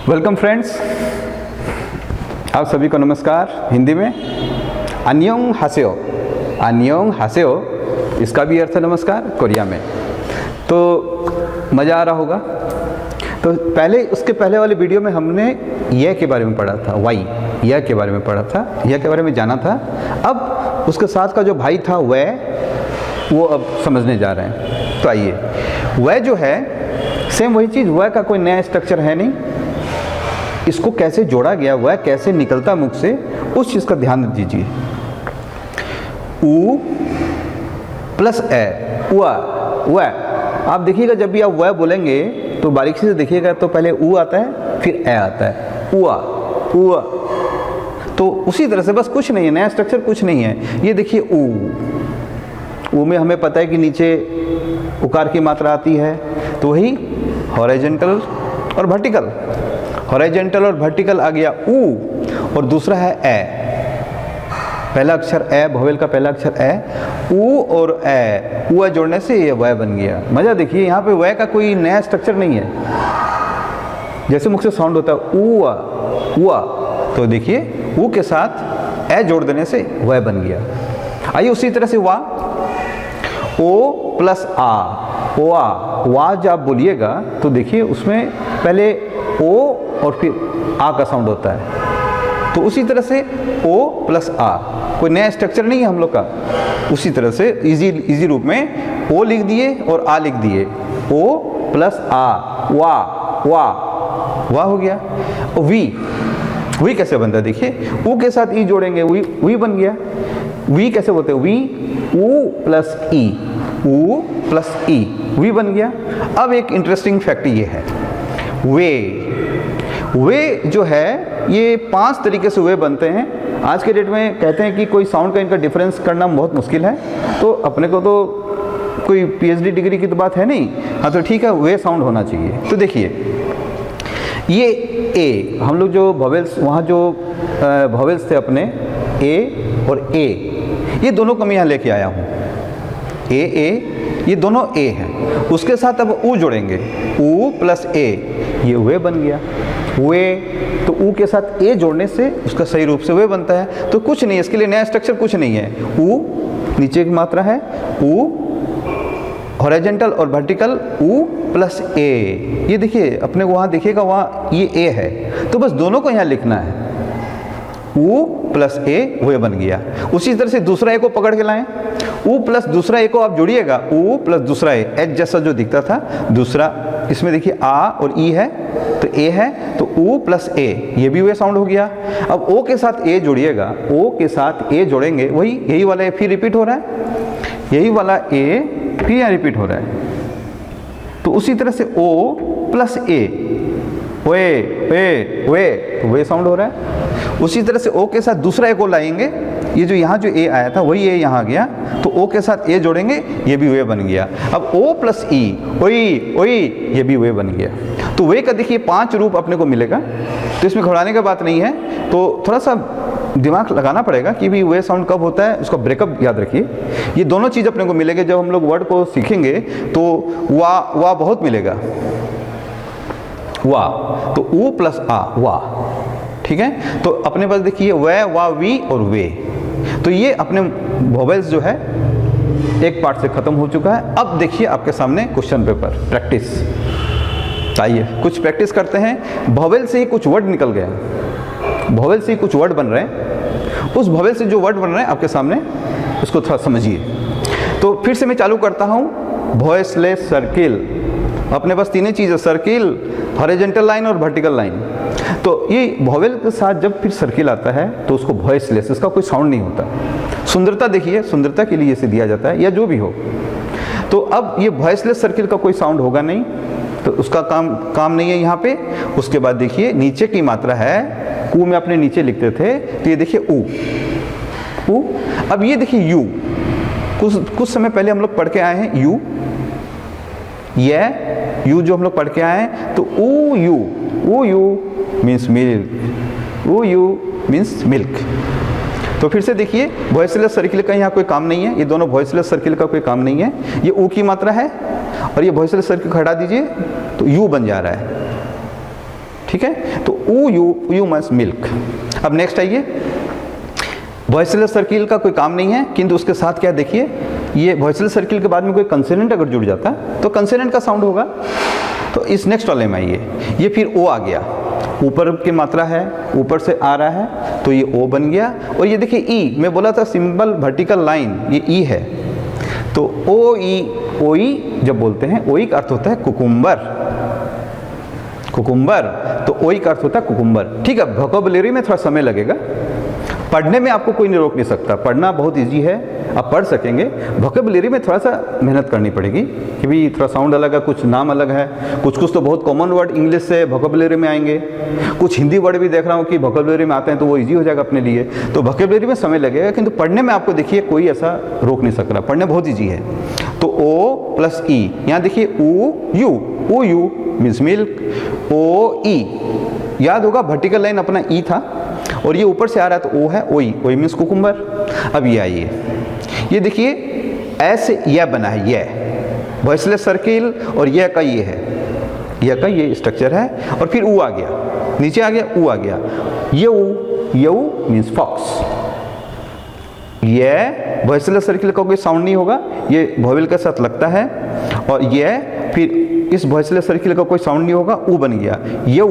Welcome friends, आप सभी को नमस्कार। हिंदी में अन्योंग हासेओ, अन्योंग हासेओ इसका भी अर्थ है नमस्कार कोरिया में। तो मज़ा आ रहा होगा। तो उसके पहले वाले वीडियो में हमने यह के बारे में पढ़ा था, वाई यह के बारे में पढ़ा था, यह के बारे में जाना था। अब उसके साथ का जो भाई था वो अब समझने जा रहे हैं। तो आइए, वह जो है सेम वही चीज़, वह का कोई नया स्ट्रक्चर है नहीं, इसको कैसे जोड़ा गया, वह कैसे निकलता मुख से, उस चीज़ का ध्यान दीजिए। ऊ प्लस ए, वह आप देखिएगा, जब भी आप वह बोलेंगे तो बारीकी से देखिएगा, तो पहले ऊ आता है फिर ए आता है, उआ उआ। तो उसी तरह से बस कुछ नहीं है, नया स्ट्रक्चर कुछ नहीं है। ये देखिए ऊ में हमें पता है कि नीचे उकार की मात्रा आती है, तो वही हॉरिजॉन्टल और वर्टिकल, हॉरिजॉन्टल और वर्टिकल आ गया ऊ, और दूसरा है ए, पहला अक्षर ए, वोवेल का पहला अक्षर ए, ऊ और ए, ऊ जोड़ने से ये वह बन गया। मज़ा देखिए, यहाँ पे वह का कोई नया स्ट्रक्चर नहीं है, जैसे मुख से साउंड होता है ऊआ उआ, तो देखिए ऊ के साथ ए जोड़ देने से वह बन गया। आइए उसी तरह से वा, ओ प्लस आ, वा जब आप बोलिएगा तो देखिए उसमें पहले ओ और फिर आ का साउंड होता है। तो उसी तरह से ओ प्लस आ, कोई नया स्ट्रक्चर नहीं है हम लोग का। उसी तरह से इजी रूप में ओ लिख दिए और आ लिख दिए, ओ प्लस आ, वाह हो गया। वी कैसे बनता है, देखिए ऊ के साथ ई जोड़ेंगे, वी बन गया। वी कैसे बोलते हैं, वी ऊ प्लस ई, ऊ प्लस ई, वी बन गया। अब एक इंटरेस्टिंग फैक्ट ये है, वे जो है ये 5 तरीके से वे बनते हैं। आज के डेट में कहते हैं कि कोई साउंड का इनका डिफरेंस करना बहुत मुश्किल है, तो अपने को तो कोई पीएचडी डिग्री की तो बात है नहीं। हाँ तो ठीक है, वे साउंड होना चाहिए। तो देखिए ये ए, हम लोग जो वोवेल्स, वहाँ जो वोवेल्स थे अपने ए और ए, ये दोनों को मैं यहाँ लेके आया हूँ। ए ये दोनों ए हैं, उसके साथ अब ऊ जोड़ेंगे, ऊ प्लस ए, ये वे बन गया। वे तो ऊ के साथ ए जोड़ने से उसका सही रूप से वे बनता है। तो कुछ नहीं, इसके लिए नया स्ट्रक्चर कुछ नहीं है। ऊ नीचे की मात्रा है, ऊ हॉरिजॉन्टल और वर्टिकल, ऊ प्लस ए। ये देखिए अपने को वहाँ देखिएगा, वहाँ ये ए है, तो बस दोनों को यहाँ लिखना है, ऊ प्लस ए, वे बन गया। उसी तरह से दूसरा ए को पकड़ के लाएं, ऊ प्लस दूसरा ए को आप जोड़िएगा, ऊ प्लस दूसरा ए, एच जैसा जो दिखता था दूसरा, इसमें देखिए आ और ई है, तो ए है तो ऊ प्लस ए, ये भी वे साउंड हो गया। अब ओ के साथ ए जोड़िएगा, ओ के साथ ए जोड़ेंगे, वही यही वाला ए फिर रिपीट हो रहा है, यही वाला ए फिर यहाँ रिपीट हो रहा है। तो उसी तरह से ओ प्लस ए, वे साउंड हो रहा है। उसी तरह से ओ के साथ दूसरा ए को लाएंगे, ये जो यहाँ जो ए आया था वही ए यहाँ गया, तो ओ के साथ ए जोड़ेंगे, ये भी वे बन गया। अब ओ प्लस ई, ओई, ये भी वे बन गया। तो वे का देखिए 5 रूप अपने को मिलेगा। तो इसमें घबराने की बात नहीं है, तो थोड़ा सा दिमाग लगाना पड़ेगा कि भी वे साउंड कब होता है, उसका ब्रेकअप याद रखिए। ये दोनों चीज़ अपने को मिलेंगे जब हम लोग वर्ड को सीखेंगे, तो वाह बहुत मिलेगा, वाह, तो ऊ प्लस आ, वाह, ठीक है। तो अपने पास देखिए वह, वाह, वी और वे। तो ये अपने वोवेल्स जो है एक पार्ट से खत्म हो चुका है। अब देखिए आपके सामने क्वेश्चन पेपर प्रैक्टिस। आइए कुछ प्रैक्टिस करते हैं। वोवेल से ही कुछ वर्ड निकल गया, वोवेल से ही कुछ वर्ड बन रहे हैं। उस वोवेल से जो वर्ड बन रहे हैं आपके सामने, उसको थोड़ा समझिए। तो फिर से मैं चालू करता हूँ, वॉइसलेस सर्किल। अपने पास 3 चीज़ है, सर्किल, हॉरिजॉन्टल लाइन और वर्टिकल लाइन। तो ये वोवेल के साथ जब फिर सर्किल आता है तो उसको वॉइसलेस, इसका कोई साउंड नहीं होता। सुंदरता देखिए, सुंदरता के लिए इसे दिया जाता है या जो भी हो। तो अब ये वॉइसलेस सर्किल का कोई साउंड होगा नहीं, तो उसका काम नहीं है यहाँ पे। उसके बाद देखिए नीचे की मात्रा है, ऊ में अपने नीचे लिखते थे, तो ये देखिए ऊ। अब ये देखिए यू, कुछ समय पहले हम लोग पढ़ के आए हैं यू, यू जो हम लोग पढ़ के आए हैं। तो ऊ यू मीन्स मिल्क, ऊ यू मीन्स मिल्क। तो फिर से देखिए वॉइसलेस सर्किल का यहाँ कोई काम नहीं है, ये दोनों वॉइसलेस सर्किल का कोई काम नहीं है। ये ऊ की मात्रा है और ये वॉइसलेस सर्किल हटा दीजिए तो यू बन जा रहा है। ठीक है। तो ऊ यू मीन्स मिल्क। अब नेक्स्ट आइए, वॉइसलेस सर्किल का कोई काम नहीं है, किंतु उसके साथ क्या देखिए, ये वॉइसलेस सर्किल के बाद में कोई कंसोनेंट अगर जुड़ जाता है तो कंसोनेंट का साउंड होगा। तो इस नेक्स्ट वाले में आइए, ये फिर ओ आ गया, ऊपर की मात्रा है, ऊपर से आ रहा है तो ये ओ बन गया। और ये देखिए ई, मैं बोला था सिंपल वर्टिकल लाइन, ये ई है। तो ओ ई जब बोलते हैं, ओ ई का अर्थ होता है कुकुम्बर, कुकुम्बर। तो ओ ई का अर्थ होता है कुकुम्बर। ठीक है, वोकैबुलरी में थोड़ा समय लगेगा, पढ़ने में आपको कोई नहीं रोक नहीं सकता, पढ़ना बहुत इजी है, आप पढ़ सकेंगे। वोकैबुलरी में थोड़ा सा मेहनत करनी पड़ेगी कि भी थोड़ा साउंड अलग है, कुछ नाम अलग है, कुछ तो बहुत कॉमन वर्ड इंग्लिश से वोकैबुलरी में आएंगे, कुछ हिंदी वर्ड भी देख रहा हूँ कि वोकैबुलरी में आते हैं, तो वो इजी हो जाएगा अपने लिए। तो वोकैबुलरी में समय लगेगा, किंतु पढ़ने में आपको देखिए कोई ऐसा रोक नहीं सक रहा, पढ़ने बहुत ईजी है। तो ओ प्लस ई, यहाँ देखिए ओ यू मीन्स मिल्क, ओ ई, याद होगा वर्टिकल लाइन अपना ई था और ये ऊपर से आ रहा है तो ओ है, ओ ई मीन्स कुकुम्बर। अब ये आइए, ये देखिए ऐसे यह बना है, यह वॉइसलेस सर्किल और यह का ये है, यह का ये स्ट्रक्चर है। और फिर ऊ आ गया, नीचे आ गया, ऊ आ गया, ये ऊ मीन्स फॉक्स। यह वॉइसलेस सर्किल का कोई साउंड नहीं होगा, ये वॉवेल के साथ लगता है। और यह फिर इस वॉइसलेस सर्किल का कोई साउंड नहीं होगा, ऊ बन गया, ये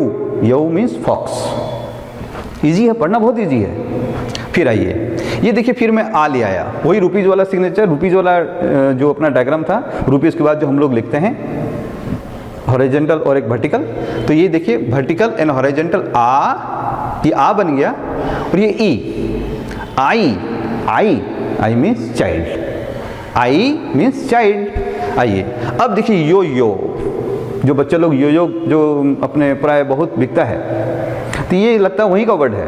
मीन्स फॉक्स। इजी है, पढ़ना बहुत इजी है। फिर आइए, ये देखिए फिर मैं आ ले आया, वही रुपीज़ वाला सिग्नेचर, रुपीज़ वाला जो अपना डायग्राम था, रुपीज़ के बाद जो हम लोग लिखते हैं हॉरिजॉन्टल और एक वर्टिकल। तो ये देखिए वर्टिकल एंड हॉरिजॉन्टल, आ, ये आ बन गया। और ये ई, I means child, I means child. आइए अब देखिए यो, जो बच्चे लोग यो जो अपने प्राय बहुत बिकता है, तो ये लगता है वहीं का वर्ड है।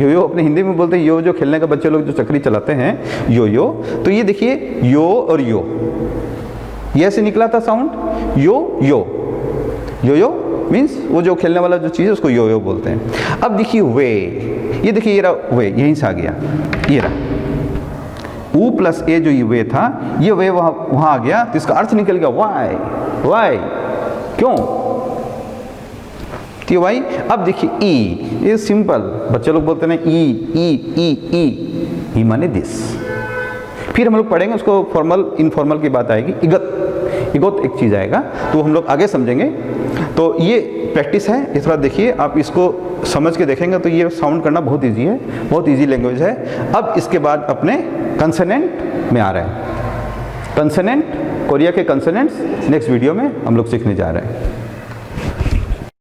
यो अपने हिंदी में बोलते हैं, यो जो खेलने का बच्चे लोग जो चक्री चलाते हैं, यो। तो ये देखिए यो और यो, ये से निकला था साउंड, यो मीन्स वो जो खेलने वाला जो चीज़ है उसको यो बोलते हैं। अब देखिए वे, ये देखिए ये रहा वे, यहीं से आ गया, ये रहा ऊ प्लस ए, जो ये वे था, ये वे वहाँ आ गया, तो इसका अर्थ निकल गया वाई, क्यों तो वाई। अब देखिए ई, ये सिंपल, बच्चे लोग बोलते हैं ई माने दिस। फिर हम लोग पढ़ेंगे उसको, फॉर्मल इनफॉर्मल की बात आएगी, इगोत एक चीज़ आएगा, तो हम लोग आगे समझेंगे। तो ये प्रैक्टिस है, इस बार देखिए आप इसको समझ के देखेंगे तो ये साउंड करना बहुत इजी है, बहुत इजी लैंग्वेज है। अब इसके बाद अपने कंसोनेंट में आ रहे हैं, कंसोनेंट, कोरिया के कंसोनेंट्स नेक्स्ट वीडियो में हम लोग सीखने जा रहे हैं।